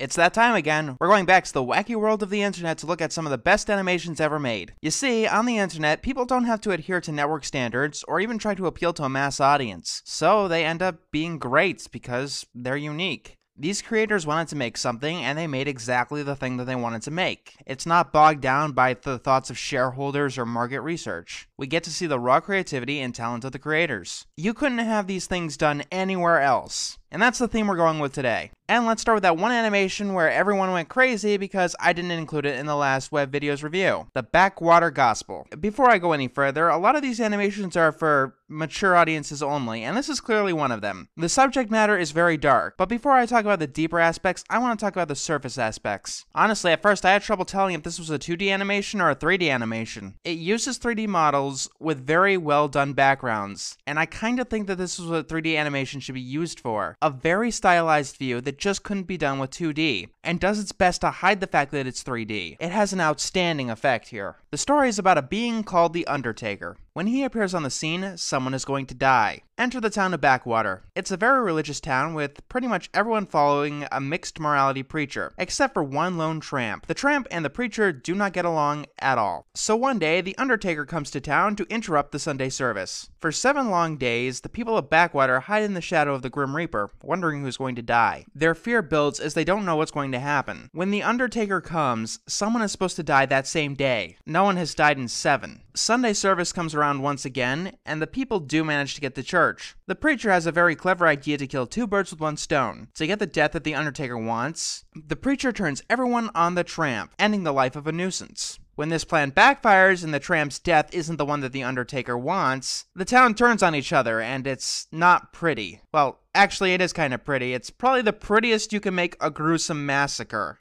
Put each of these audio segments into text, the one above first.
It's that time again. We're going back to the wacky world of the internet to look at some of the best animations ever made. You see, on the internet, people don't have to adhere to network standards or even try to appeal to a mass audience. So they end up being great because they're unique. These creators wanted to make something, and they made exactly the thing that they wanted to make. It's not bogged down by the thoughts of shareholders or market research. We get to see the raw creativity and talent of the creators. You couldn't have these things done anywhere else. And that's the theme we're going with today. And let's start with that one animation where everyone went crazy because I didn't include it in the last web videos review, the Backwater Gospel. Before I go any further, a lot of these animations are for mature audiences only, and this is clearly one of them. The subject matter is very dark, but before I talk about the deeper aspects, I want to talk about the surface aspects. Honestly, at first I had trouble telling if this was a 2D animation or a 3D animation. It uses 3D models with very well done backgrounds, and I kind of think that this is what 3D animation should be used for. A very stylized view that just couldn't be done with 2D, and does its best to hide the fact that it's 3D. It has an outstanding effect here. The story is about a being called the Undertaker. When he appears on the scene, someone is going to die. Enter the town of Backwater. It's a very religious town with pretty much everyone following a mixed morality preacher, except for one lone tramp. The tramp and the preacher do not get along at all. So one day, the Undertaker comes to town to interrupt the Sunday service. For 7 long days, the people of Backwater hide in the shadow of the Grim Reaper, wondering who's going to die. Their fear builds as they don't know what's going to happen. When the Undertaker comes, someone is supposed to die that same day. No one has died in 7. Sunday service comes around once again, and the people do manage to get to church. The preacher has a very clever idea to kill 2 birds with 1 stone. To get the death that the Undertaker wants, the preacher turns everyone on the tramp, ending the life of a nuisance. When this plan backfires and the tramp's death isn't the one that the Undertaker wants, the town turns on each other, and it's not pretty. Well, actually it is kind of pretty. It's probably the prettiest you can make a gruesome massacre.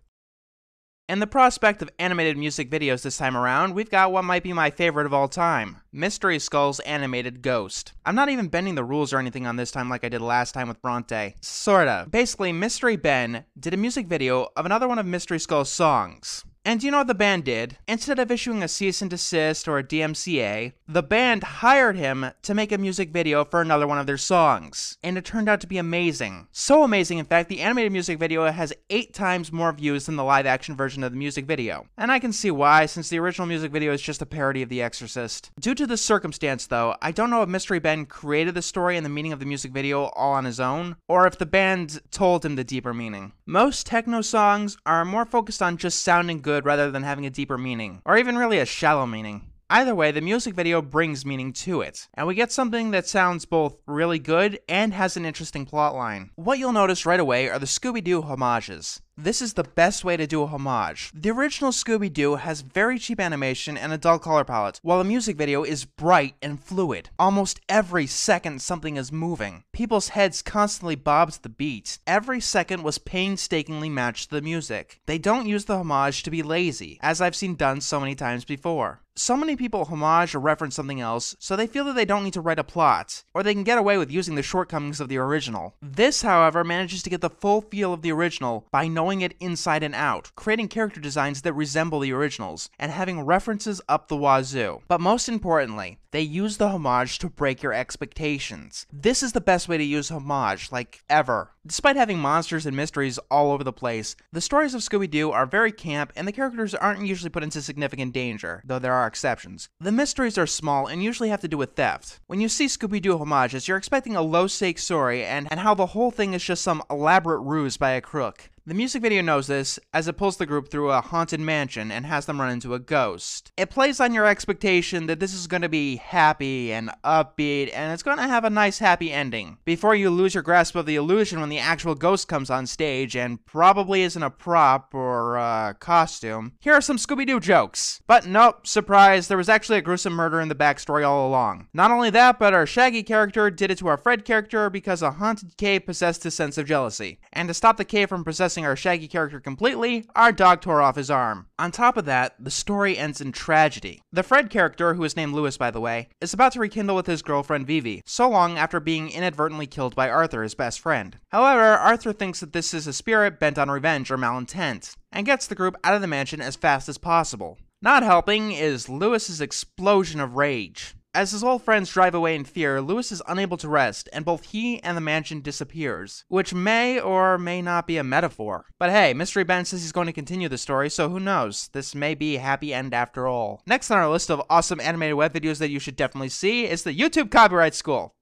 In the prospect of animated music videos this time around, we've got what might be my favorite of all time, Mystery Skull's animated Ghost. I'm not even bending the rules or anything on this time like I did last time with Bronte. Sorta. Basically, Mystery Ben did a music video of another one of Mystery Skull's songs. And you know what the band did? Instead of issuing a cease and desist or a DMCA, the band hired him to make a music video for another one of their songs. And it turned out to be amazing. So amazing, in fact, the animated music video has 8 times more views than the live action version of the music video. And I can see why, since the original music video is just a parody of The Exorcist. Due to this circumstance, though, I don't know if Mystery Ben created the story and the meaning of the music video all on his own, or if the band told him the deeper meaning. Most techno songs are more focused on just sounding good rather than having a deeper meaning, or even really a shallow meaning. Either way, the music video brings meaning to it, and we get something that sounds both really good and has an interesting plotline. What you'll notice right away are the Scooby-Doo homages. This is the best way to do a homage. The original Scooby-Doo has very cheap animation and a dull color palette, while the music video is bright and fluid. Almost every second something is moving. People's heads constantly bob to the beat. Every second was painstakingly matched to the music. They don't use the homage to be lazy, as I've seen done so many times before. So many people homage or reference something else, so they feel that they don't need to write a plot, or they can get away with using the shortcomings of the original. This, however, manages to get the full feel of the original by knowing it inside and out, creating character designs that resemble the originals, and having references up the wazoo. But most importantly, they use the homage to break your expectations. This is the best way to use homage, like, ever. Despite having monsters and mysteries all over the place, the stories of Scooby-Doo are very camp and the characters aren't usually put into significant danger, though there are exceptions. The mysteries are small and usually have to do with theft. When you see Scooby-Doo homages, you're expecting a low-stakes story and how the whole thing is just some elaborate ruse by a crook. The music video knows this, as it pulls the group through a haunted mansion and has them run into a ghost. It plays on your expectation that this is going to be happy and upbeat, and it's going to have a nice happy ending, before you lose your grasp of the illusion when the actual ghost comes on stage and probably isn't a prop or a costume. Here are some Scooby-Doo jokes. But nope, surprise, there was actually a gruesome murder in the backstory all along. Not only that, but our Shaggy character did it to our Fred character because a haunted cave possessed his sense of jealousy. And to stop the cave from possessing our Shaggy character completely, our dog tore off his arm. On top of that, the story ends in tragedy. The Fred character, who is named Lewis by the way, is about to rekindle with his girlfriend Vivi, so long after being inadvertently killed by Arthur, his best friend. However, Arthur thinks that this is a spirit bent on revenge or malintent, and gets the group out of the mansion as fast as possible. Not helping is Lewis's explosion of rage. As his old friends drive away in fear, Lewis is unable to rest, and both he and the mansion disappears, which may or may not be a metaphor. But hey, Mystery Ben says he's going to continue the story, so who knows? This may be a happy end after all. Next on our list of awesome animated web videos that you should definitely see is the YouTube Copyright School.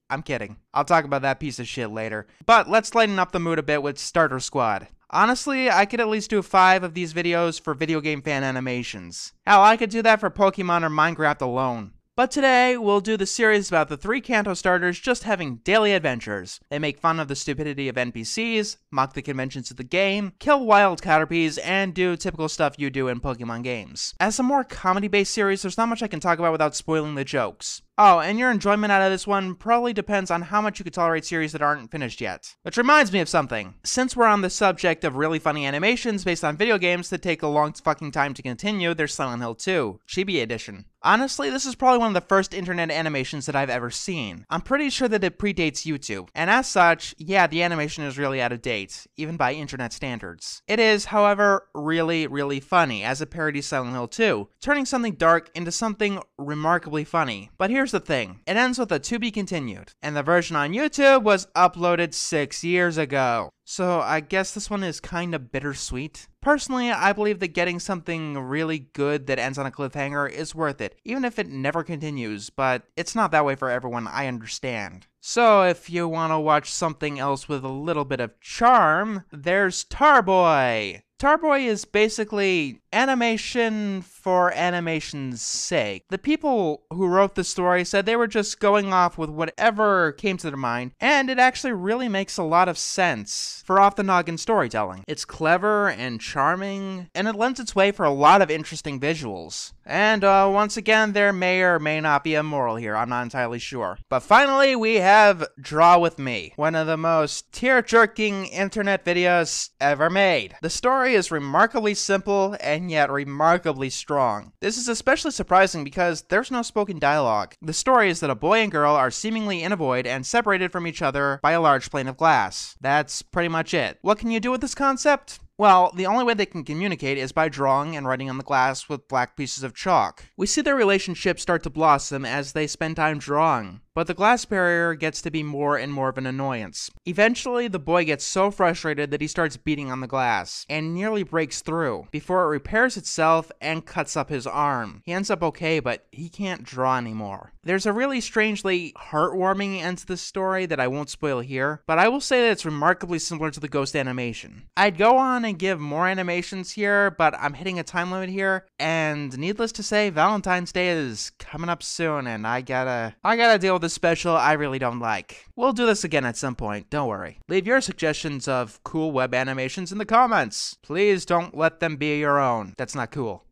I'm kidding. I'll talk about that piece of shit later. But let's lighten up the mood a bit with Starter Squad. Honestly, I could at least do 5 of these videos for video game fan animations. Hell, I could do that for Pokemon or Minecraft alone. But today, we'll do the series about the 3 Kanto starters just having daily adventures. They make fun of the stupidity of NPCs, mock the conventions of the game, kill wild Caterpies, and do typical stuff you do in Pokemon games. As a more comedy-based series, there's not much I can talk about without spoiling the jokes. Oh, and your enjoyment out of this one probably depends on how much you could tolerate series that aren't finished yet. Which reminds me of something. Since we're on the subject of really funny animations based on video games that take a long fucking time to continue, there's Silent Hill 2, Chibi Edition. Honestly, this is probably one of the first internet animations that I've ever seen. I'm pretty sure that it predates YouTube, and as such, yeah, the animation is really out of date, even by internet standards. It is, however, really funny, as it parodies Silent Hill 2, turning something dark into something remarkably funny. But here's the thing, it ends with a to be continued, and the version on YouTube was uploaded 6 years ago. So I guess this one is kinda bittersweet. Personally, I believe that getting something really good that ends on a cliffhanger is worth it, even if it never continues, but it's not that way for everyone, I understand. So if you want to watch something else with a little bit of charm, there's Tarboy! Tarboy is basically animation for animation's sake. The people who wrote the story said they were just going off with whatever came to their mind, and it actually really makes a lot of sense for off-the-noggin storytelling. It's clever and charming, and it lends its way for a lot of interesting visuals. And once again, there may or may not be a moral here, I'm not entirely sure. But finally, we have Draw With Me, one of the most tear-jerking internet videos ever made. The story is remarkably simple and yet remarkably strong. This is especially surprising because there's no spoken dialogue. The story is that a boy and girl are seemingly in a void and separated from each other by a large plane of glass. That's pretty much it. What can you do with this concept? Well, the only way they can communicate is by drawing and writing on the glass with black pieces of chalk. We see their relationship start to blossom as they spend time drawing, but the glass barrier gets to be more and more of an annoyance. Eventually, the boy gets so frustrated that he starts beating on the glass, and nearly breaks through, before it repairs itself and cuts up his arm. He ends up okay, but he can't draw anymore. There's a really strangely heartwarming end to this story that I won't spoil here, but I will say that it's remarkably similar to the Ghost animation. I'd go on and give more animations here, but I'm hitting a time limit here, and needless to say, Valentine's Day is coming up soon, and I gotta deal with this special I really don't like. We'll do this again at some point, don't worry. Leave your suggestions of cool web animations in the comments. Please don't let them be your own. That's not cool.